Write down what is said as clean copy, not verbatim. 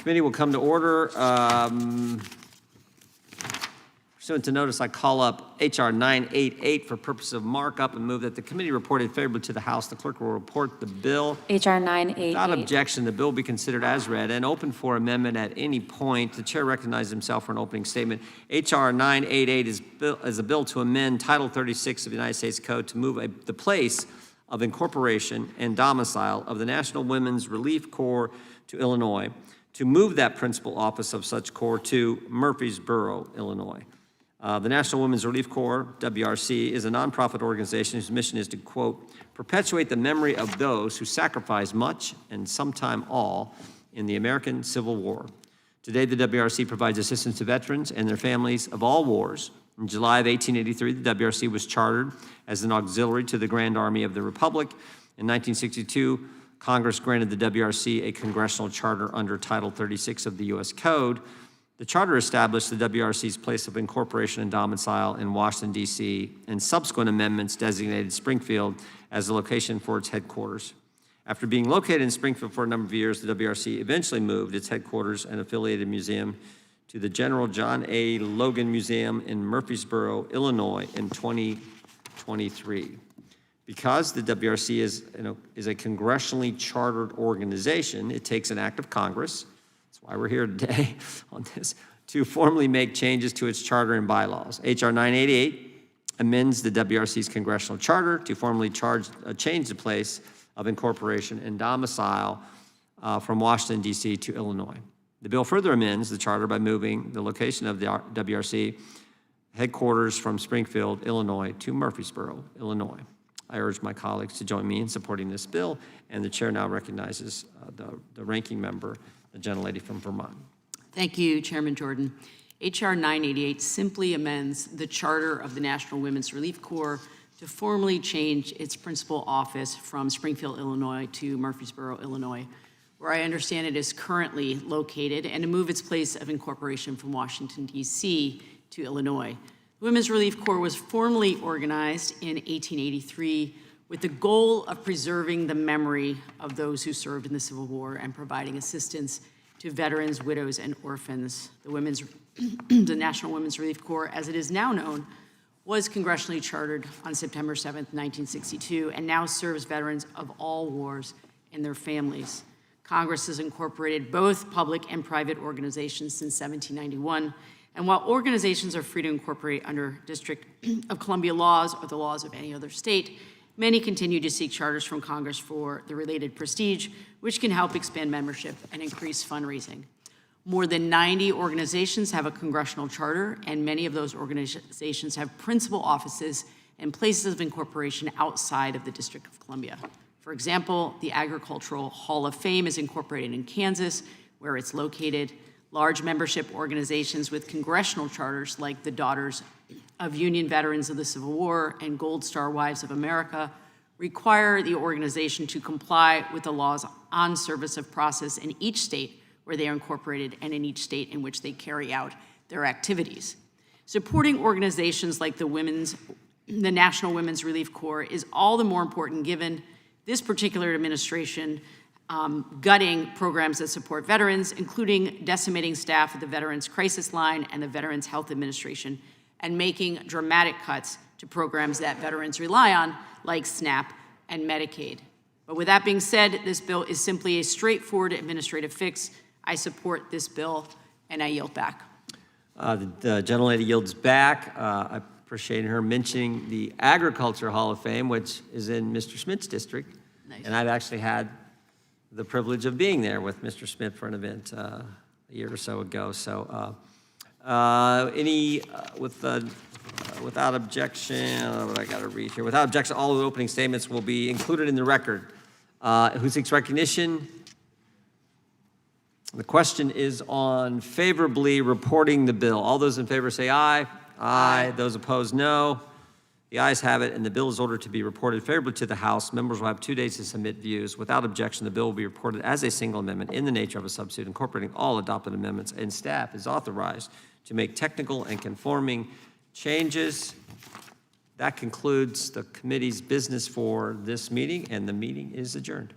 Committee will come to order. Pursuant to notice, I call up H.R. 988 for purpose of markup and move that the committee reported favorably to the House. The clerk will report the bill. H.R. 988. Without objection, the bill will be considered as read and open for amendment at any point. The chair recognizes himself for an opening statement. H.R. 988 is a bill to amend Title 36 of the United States Code to move the place of incorporation and domicile of the National Women's Relief Corps to Illinois, to move that principal office of such corps to Murphysboro, Illinois. The National Women's Relief Corps, WRC, is a nonprofit organization whose mission is to, quote, perpetuate the memory of those who sacrificed much and sometime all in the American Civil War. Today, the WRC provides assistance to veterans and their families of all wars. In July of 1883, the WRC was chartered as an auxiliary to the Grand Army of the Republic. In 1962, Congress granted the WRC a congressional charter under Title 36 of the U.S. Code. The charter established the WRC's place of incorporation and domicile in Washington, D.C., and subsequent amendments designated Springfield as the location for its headquarters. After being located in Springfield for a number of years, the WRC eventually moved its headquarters and affiliated museum to the General John A. Logan Museum in Murphysboro, Illinois in 2023. Because the WRC is a congressionally chartered organization, it takes an act of Congress, that's why we're here today on this, to formally make changes to its charter and bylaws. H.R. 988 amends the WRC's congressional charter to formally change the place of incorporation and domicile from Washington, D.C. to Illinois. The bill further amends the charter by moving the location of the WRC headquarters from Springfield, Illinois to Murphysboro, Illinois. I urge my colleagues to join me in supporting this bill, and the chair now recognizes the ranking member, the gentlelady from Vermont. Thank you, Chairman Jordan. H.R. 988 simply amends the charter of the National Women's Relief Corps to formally change its principal office from Springfield, Illinois to Murphysboro, Illinois, where I understand it is currently located, and to move its place of incorporation from Washington, D.C. to Illinois. The Women's Relief Corps was formally organized in 1883 with the goal of preserving the memory of those who served in the Civil War and providing assistance to veterans, widows, and orphans. The National Women's Relief Corps, as it is now known, was congressionally chartered on September 7th, 1962, and now serves veterans of all wars and their families. Congress has incorporated both public and private organizations since 1791, and while organizations are free to incorporate under District of Columbia laws or the laws of any other state, many continue to seek charters from Congress for the related prestige, which can help expand membership and increase fundraising. More than 90 organizations have a congressional charter, and many of those organizations have principal offices and places of incorporation outside of the District of Columbia. For example, the Agricultural Hall of Fame is incorporated in Kansas, where it's located. Large membership organizations with congressional charters, like the Daughters of Union Veterans of the Civil War and Gold Star Wives of America, require the organization to comply with the laws on service of process in each state where they are incorporated and in each state in which they carry out their activities. Supporting organizations like the National Women's Relief Corps is all the more important given this particular administration gutting programs that support veterans, including decimating staff at the Veterans Crisis Line and the Veterans Health Administration, and making dramatic cuts to programs that veterans rely on, like SNAP and Medicaid. But with that being said, this bill is simply a straightforward administrative fix. I support this bill, and I yield back. The gentlelady yields back. I appreciate her mentioning the Agriculture Hall of Fame, which is in Mr. Smith's district. Nice. And I've actually had the privilege of being there with Mr. Smith for an event a year or so ago. So without objection, what I got to read here. Without objection, all of the opening statements will be included in the record. Who seeks recognition? The question is on favorably reporting the bill. All those in favor say aye. Aye. Those opposed, no. The ayes have it, and the bill is ordered to be reported favorably to the House. Members will have 2 days to submit views. Without objection, the bill will be reported as a single amendment in the nature of a substitute, incorporating all adopted amendments, and staff is authorized to make technical and conforming changes. That concludes the committee's business for this meeting, and the meeting is adjourned.